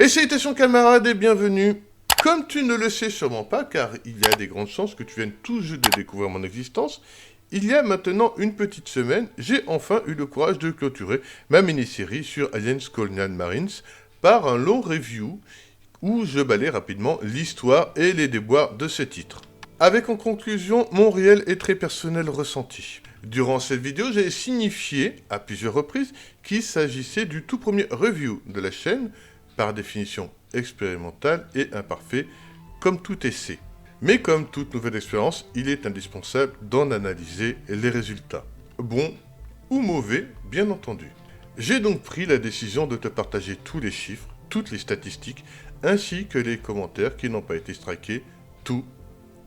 Et salutations camarades et bienvenue. Comme tu ne le sais sûrement pas, car il y a des grandes chances que tu viennes tout juste de découvrir mon existence, il y a maintenant une petite semaine, j'ai enfin eu le courage de clôturer ma mini-série sur Aliens Colonial Marines par un long review où je balaye rapidement l'histoire et les déboires de ce titre. Avec en conclusion mon réel et très personnel ressenti. Durant cette vidéo, j'ai signifié à plusieurs reprises qu'il s'agissait du tout premier review de la chaîne, par définition expérimental et imparfait, comme tout essai. Mais comme toute nouvelle expérience, il est indispensable d'en analyser les résultats. Bons ou mauvais, bien entendu. J'ai donc pris la décision de te partager tous les chiffres, toutes les statistiques, ainsi que les commentaires qui n'ont pas été strikés, tout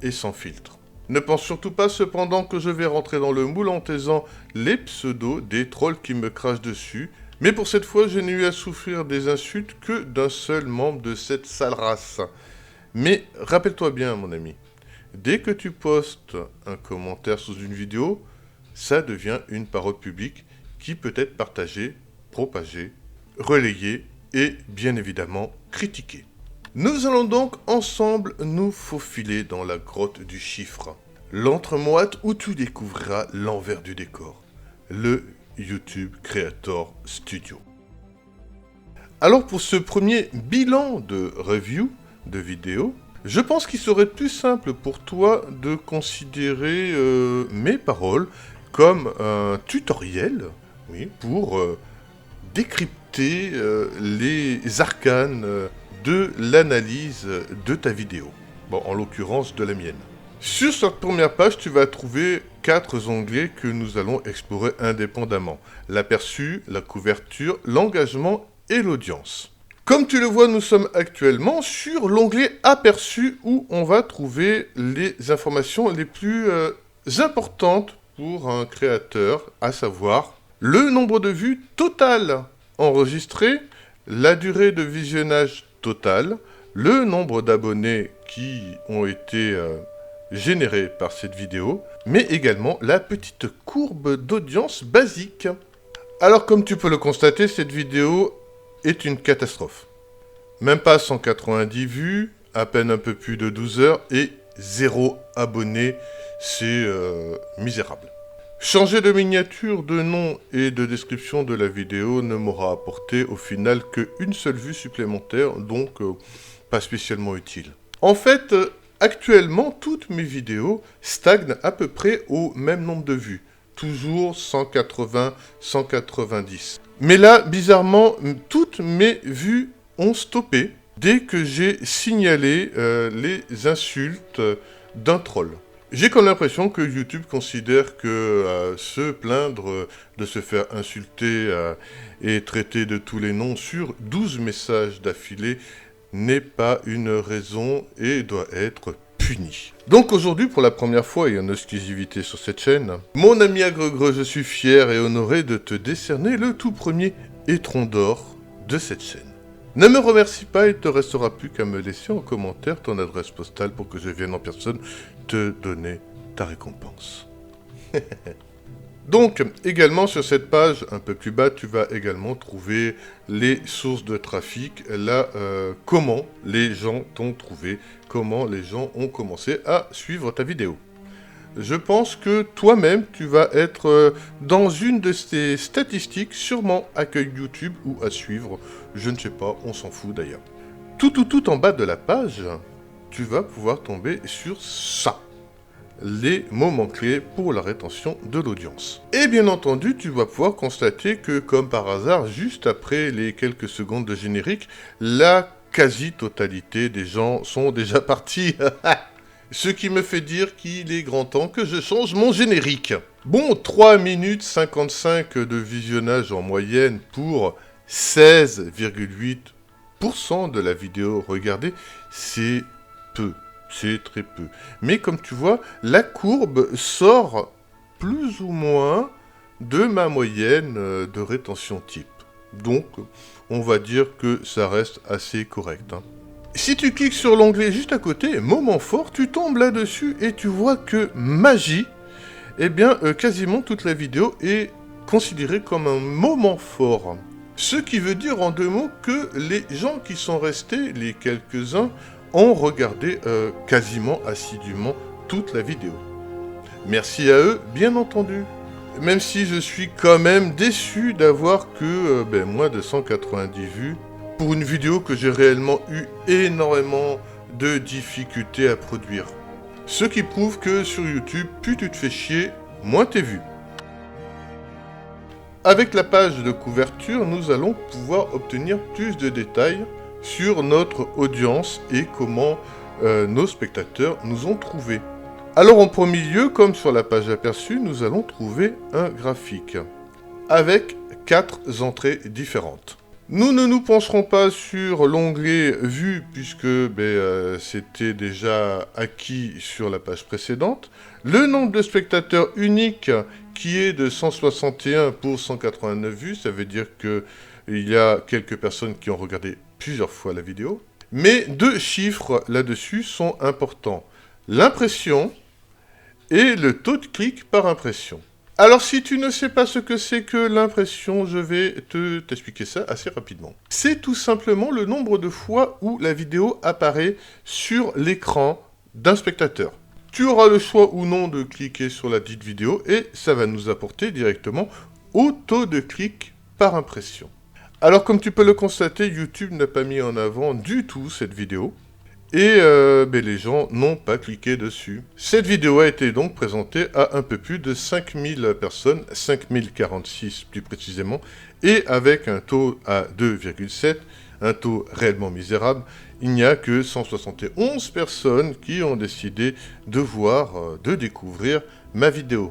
et sans filtre. Ne pense surtout pas cependant que je vais rentrer dans le moule en taisant les pseudos des trolls qui me crachent dessus, mais pour cette fois, je n'ai eu à souffrir des insultes que d'un seul membre de cette sale race. Mais rappelle-toi bien, mon ami, dès que tu postes un commentaire sous une vidéo, ça devient une parole publique qui peut être partagée, propagée, relayée et bien évidemment critiquée. Nous allons donc ensemble nous faufiler dans la grotte du chiffre, l'entremoite où tu découvriras l'envers du décor, le YouTube Creator Studio. Alors pour ce premier bilan de review de vidéo, je pense qu'il serait plus simple pour toi de considérer mes paroles comme un tutoriel, oui, pour décrypter les arcanes de l'analyse de ta vidéo. Bon, en l'occurrence de la mienne. Sur cette première page, tu vas trouver 4 onglets que nous allons explorer indépendamment. L'aperçu, la couverture, l'engagement et l'audience. Comme tu le vois, nous sommes actuellement sur l'onglet aperçu où on va trouver les informations les plus importantes pour un créateur, à savoir le nombre de vues total enregistrées, la durée de visionnage total, le nombre d'abonnés qui ont été générés par cette vidéo, mais également la petite courbe d'audience basique. Alors comme tu peux le constater, cette vidéo est une catastrophe. Même pas 190 vues, à peine un peu plus de 12 heures et 0 abonnés, c'est misérable. Changer de miniature, de nom et de description de la vidéo ne m'aura apporté au final qu'une seule vue supplémentaire, donc pas spécialement utile. En fait, actuellement, toutes mes vidéos stagnent à peu près au même nombre de vues. Toujours 180, 190. Mais là, bizarrement, toutes mes vues ont stoppé dès que j'ai signalé les insultes d'un troll. J'ai comme l'impression que YouTube considère que se plaindre de se faire insulter et traiter de tous les noms sur 12 messages d'affilée n'est pas une raison et doit être puni. Donc aujourd'hui, pour la première fois et en exclusivité sur cette chaîne, mon ami Agregre, je suis fier et honoré de te décerner le tout premier étron d'or de cette chaîne. Ne me remercie pas, il ne te restera plus qu'à me laisser en commentaire ton adresse postale pour que je vienne en personne te donner ta récompense. Donc, également sur cette page, un peu plus bas, tu vas également trouver les sources de trafic, là, comment les gens t'ont trouvé, comment les gens ont commencé à suivre ta vidéo. Je pense que toi-même, tu vas être dans une de ces statistiques, sûrement accueil YouTube ou à suivre, je ne sais pas, on s'en fout d'ailleurs. Tout en bas de la page, tu vas pouvoir tomber sur ça. Les moments clés pour la rétention de l'audience. Et bien entendu, tu vas pouvoir constater que, comme par hasard, juste après les quelques secondes de générique, la quasi-totalité des gens sont déjà partis. Ce qui me fait dire qu'il est grand temps que je change mon générique. Bon, 3 minutes 55 de visionnage en moyenne pour 16,8% de la vidéo regardée, c'est peu. C'est très peu. Mais comme tu vois, la courbe sort plus ou moins de ma moyenne de rétention type. Donc, on va dire que ça reste assez correct. Si tu cliques sur l'onglet juste à côté, moment fort, tu tombes là-dessus et tu vois que magie, eh bien, quasiment toute la vidéo est considérée comme un moment fort. Ce qui veut dire en deux mots que les gens qui sont restés, les quelques-uns, ont regardé quasiment assidûment toute la vidéo. Merci à eux, bien entendu. Même si je suis quand même déçu d'avoir que moins de 190 vues pour une vidéo que j'ai réellement eu énormément de difficultés à produire. Ce qui prouve que sur YouTube, plus tu te fais chier, moins t'es vu. Avec la page de couverture, nous allons pouvoir obtenir plus de détails sur notre audience et comment nos spectateurs nous ont trouvés. Alors en premier lieu, comme sur la page aperçue, nous allons trouver un graphique avec 4 entrées différentes. Nous ne nous pencherons pas sur l'onglet Vues puisque c'était déjà acquis sur la page précédente. Le nombre de spectateurs uniques qui est de 161 pour 189 vues, ça veut dire qu'il y a quelques personnes qui ont regardé plusieurs fois la vidéo. Mais 2 chiffres là-dessus sont importants. L'impression et le taux de clic par impression. Alors si tu ne sais pas ce que c'est que l'impression, je vais t'expliquer ça assez rapidement. C'est tout simplement le nombre de fois où la vidéo apparaît sur l'écran d'un spectateur. Tu auras le choix ou non de cliquer sur la dite vidéo et ça va nous apporter directement au taux de clic par impression. Alors comme tu peux le constater, YouTube n'a pas mis en avant du tout cette vidéo. Et les gens n'ont pas cliqué dessus. Cette vidéo a été donc présentée à un peu plus de 5000 personnes, 5046 plus précisément, et avec un taux à 2,7, un taux réellement misérable, il n'y a que 171 personnes qui ont décidé de voir, de découvrir ma vidéo.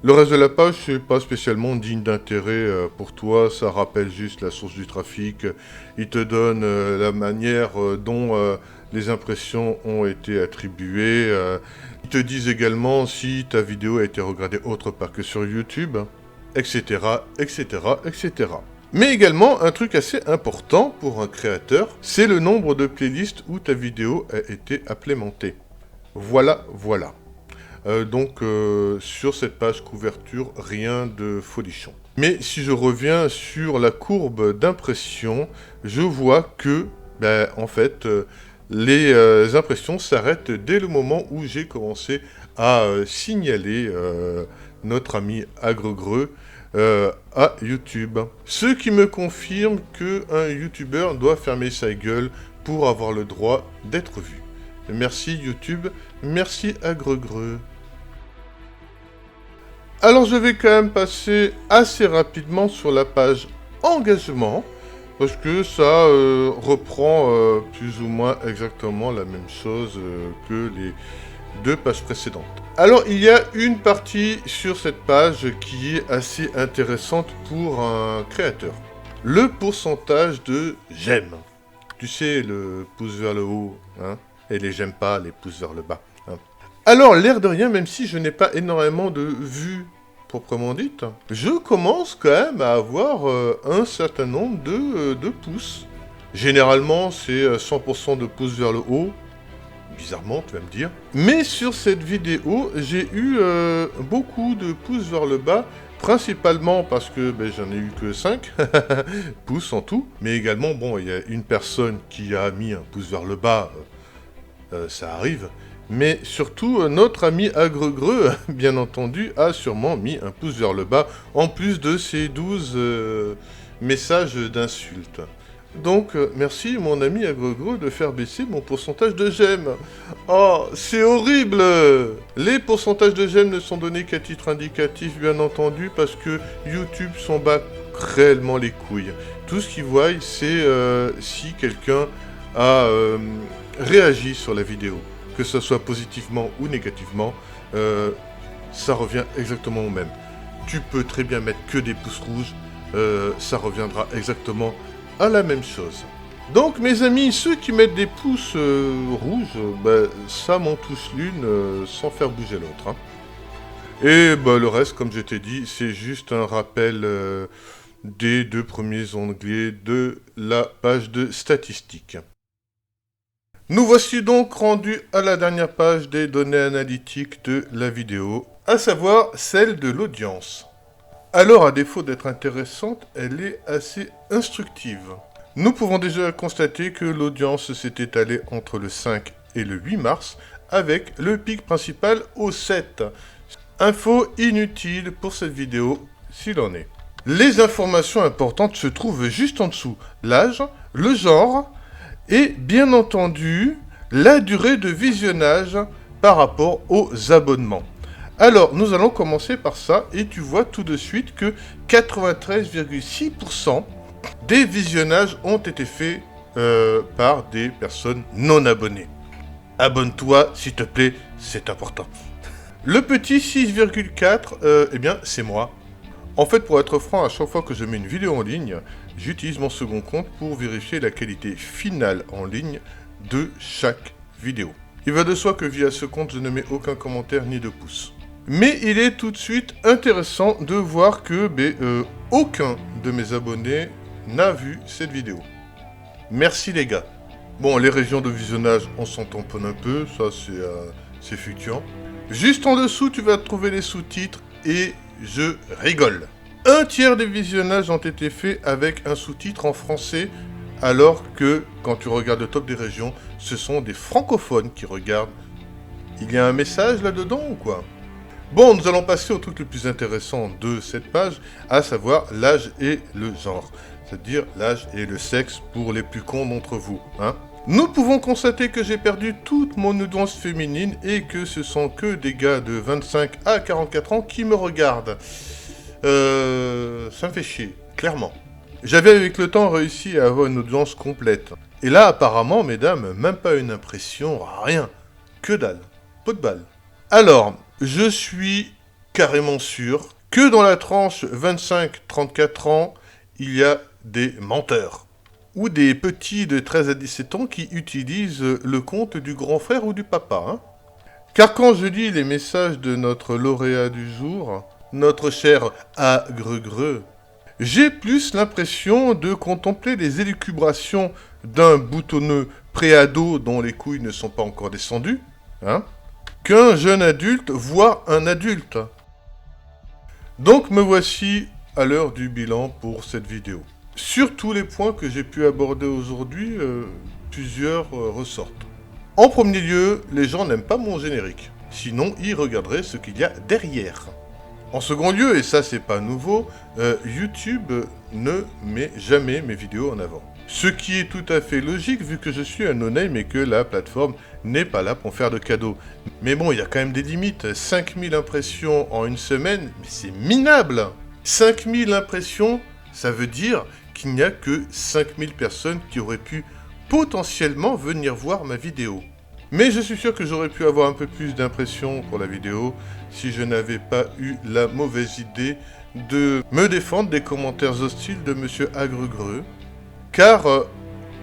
Le reste de la page, c'est pas spécialement digne d'intérêt pour toi, ça rappelle juste la source du trafic, il te donne la manière dont les impressions ont été attribuées, ils te disent également si ta vidéo a été regardée autre part que sur YouTube, etc., etc., etc. Mais également, un truc assez important pour un créateur, c'est le nombre de playlists où ta vidéo a été implémentée. Voilà. Sur cette page couverture, rien de folichon. Mais si je reviens sur la courbe d'impression, je vois que, les impressions s'arrêtent dès le moment où j'ai commencé à signaler notre ami Agregreux à YouTube. Ce qui me confirme qu'un YouTuber doit fermer sa gueule pour avoir le droit d'être vu. Merci YouTube, merci Agregreux. Alors je vais quand même passer assez rapidement sur la page engagement, parce que ça reprend plus ou moins exactement la même chose que les 2 pages précédentes. Alors il y a une partie sur cette page qui est assez intéressante pour un créateur. Le pourcentage de j'aime. Tu sais, le pouce vers le haut, hein, et les j'aime pas, les pouces vers le bas. Hein. Alors, l'air de rien, même si je n'ai pas énormément de vues proprement dites, je commence quand même à avoir un certain nombre de pouces. Généralement, c'est 100% de pouces vers le haut. Bizarrement, tu vas me dire. Mais sur cette vidéo, j'ai eu beaucoup de pouces vers le bas, principalement parce que j'en ai eu que 5 pouces en tout. Mais également, il y a une personne qui a mis un pouce vers le bas, ça arrive. Mais surtout, notre ami Agregreux, bien entendu, a sûrement mis un pouce vers le bas, en plus de ses 12 messages d'insultes. Donc, merci mon ami Agregreux de faire baisser mon pourcentage de j'aime. Oh, c'est horrible! Les pourcentages de j'aime ne sont donnés qu'à titre indicatif, bien entendu, parce que YouTube s'en bat réellement les couilles. Tout ce qu'ils voient, c'est si quelqu'un a réagi sur la vidéo. Que ce soit positivement ou négativement, ça revient exactement au même. Tu peux très bien mettre que des pouces rouges, ça reviendra exactement à la même chose. Donc mes amis, ceux qui mettent des pouces rouges, ça m'en touche l'une sans faire bouger l'autre. Hein. Et le reste, comme je t'ai dit, c'est juste un rappel des 2 premiers onglets de la page de statistiques. Nous voici donc rendus à la dernière page des données analytiques de la vidéo, à savoir celle de l'audience. Alors, à défaut d'être intéressante, elle est assez instructive. Nous pouvons déjà constater que l'audience s'est étalée entre le 5 et le 8 mars, avec le pic principal au 7. Info inutile pour cette vidéo, s'il en est. Les informations importantes se trouvent juste en dessous. L'âge, le genre et bien entendu la durée de visionnage par rapport aux abonnements. Alors, nous allons commencer par ça et tu vois tout de suite que 93,6% des visionnages ont été faits par des personnes non abonnées. Abonne-toi, s'il te plaît, c'est important. Le petit 6,4, eh bien, c'est moi. En fait, pour être franc, à chaque fois que je mets une vidéo en ligne, j'utilise mon second compte pour vérifier la qualité finale en ligne de chaque vidéo. Il va de soi que via ce compte, je ne mets aucun commentaire ni de pouce. Mais il est tout de suite intéressant de voir que aucun de mes abonnés n'a vu cette vidéo. Merci les gars. Bon, les régions de visionnage, on s'en tamponne un peu, ça c'est fluctuant. Juste en dessous, tu vas trouver les sous-titres et je rigole. Un tiers des visionnages ont été faits avec un sous-titre en français, alors que quand tu regardes le top des régions, ce sont des francophones qui regardent. Il y a un message là-dedans ou quoi? Bon, nous allons passer au truc le plus intéressant de cette page, à savoir l'âge et le genre. C'est-à-dire l'âge et le sexe pour les plus cons d'entre vous, hein. Nous pouvons constater que j'ai perdu toute mon audience féminine et que ce sont que des gars de 25 à 44 ans qui me regardent. Ça me fait chier, clairement. J'avais avec le temps réussi à avoir une audience complète. Et là, apparemment, mesdames, même pas une impression, rien. Que dalle. Pot de balle. Alors, je suis carrément sûr que dans la tranche 25-34 ans, il y a des menteurs. Ou des petits de 13 à 17 ans qui utilisent le compte du grand frère ou du papa. Hein. Car quand je lis les messages de notre lauréat du jour, notre cher Agregreux, j'ai plus l'impression de contempler les élucubrations d'un boutonneux préado dont les couilles ne sont pas encore descendues, hein, qu'un jeune adulte voit un adulte. Donc me voici à l'heure du bilan pour cette vidéo. Sur tous les points que j'ai pu aborder aujourd'hui, plusieurs ressortent. En premier lieu, les gens n'aiment pas mon générique. Sinon, ils regarderaient ce qu'il y a derrière. En second lieu, et ça c'est pas nouveau, YouTube ne met jamais mes vidéos en avant. Ce qui est tout à fait logique vu que je suis un no-name et que la plateforme n'est pas là pour faire de cadeaux. Mais bon, il y a quand même des limites. 5000 impressions en une semaine, mais c'est minable. 5000 impressions, ça veut dire qu'il n'y a que 5000 personnes qui auraient pu potentiellement venir voir ma vidéo. Mais je suis sûr que j'aurais pu avoir un peu plus d'impressions pour la vidéo si je n'avais pas eu la mauvaise idée de me défendre des commentaires hostiles de Monsieur Agregreux. Car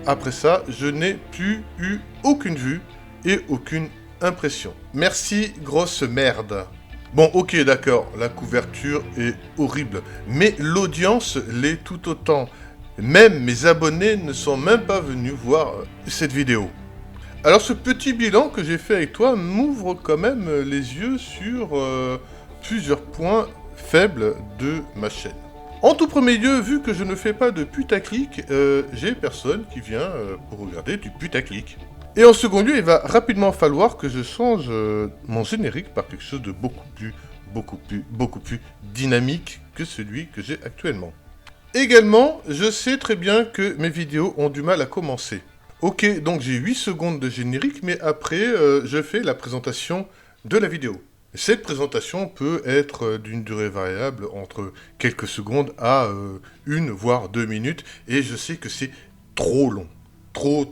après ça, je n'ai plus eu aucune vue et aucune impression. Merci, grosse merde. Bon, ok, d'accord, la couverture est horrible, mais l'audience l'est tout autant. Même mes abonnés ne sont même pas venus voir cette vidéo. Alors ce petit bilan que j'ai fait avec toi m'ouvre quand même les yeux sur plusieurs points faibles de ma chaîne. En tout premier lieu, vu que je ne fais pas de putaclic, j'ai personne qui vient pour regarder du putaclic. Et en second lieu, il va rapidement falloir que je change mon générique par quelque chose de beaucoup plus dynamique que celui que j'ai actuellement. Également, je sais très bien que mes vidéos ont du mal à commencer. Ok, donc j'ai 8 secondes de générique, mais après, je fais la présentation de la vidéo. Cette présentation peut être d'une durée variable entre quelques secondes à 1 voire 2 minutes, et je sais que c'est trop long. Trop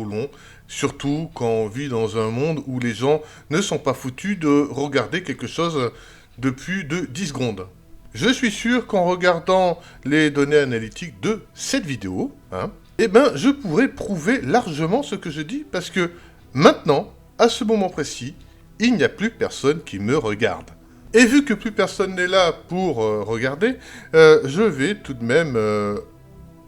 long. Surtout quand on vit dans un monde où les gens ne sont pas foutus de regarder quelque chose de plus de 10 secondes. Je suis sûr qu'en regardant les données analytiques de cette vidéo, eh ben, je pourrais prouver largement ce que je dis, parce que maintenant, à ce moment précis, il n'y a plus personne qui me regarde. Et vu que plus personne n'est là pour regarder, je vais tout de même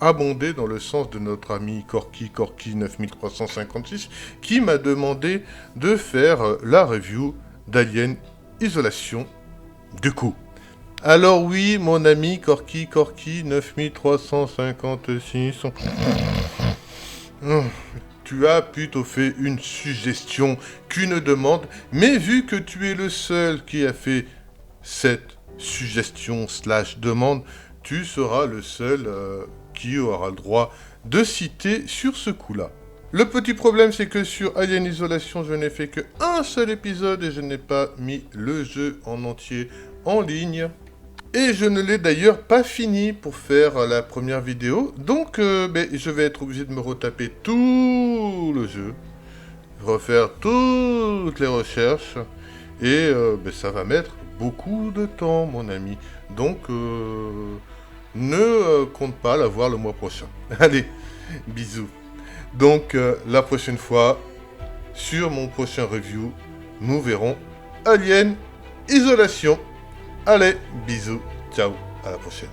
abonder dans le sens de notre ami Corky 9356, qui m'a demandé de faire la review d'Alien Isolation. Du coup, Alors oui, mon ami Corky 9356. Tu as plutôt fait une suggestion qu'une demande, mais vu que tu es le seul qui a fait cette suggestion / demande, tu seras le seul qui aura le droit de citer sur ce coup-là. Le petit problème, c'est que sur Alien Isolation, je n'ai fait qu'un seul épisode et je n'ai pas mis le jeu en entier en ligne. Et je ne l'ai d'ailleurs pas fini pour faire la première vidéo, donc je vais être obligé de me retaper tout le jeu, refaire toutes les recherches, et ça va mettre beaucoup de temps, mon ami. Donc, ne compte pas l'avoir le mois prochain. Allez, bisous. Donc, la prochaine fois, sur mon prochain review, nous verrons Alien Isolation. Allez, bisous, ciao, à la prochaine.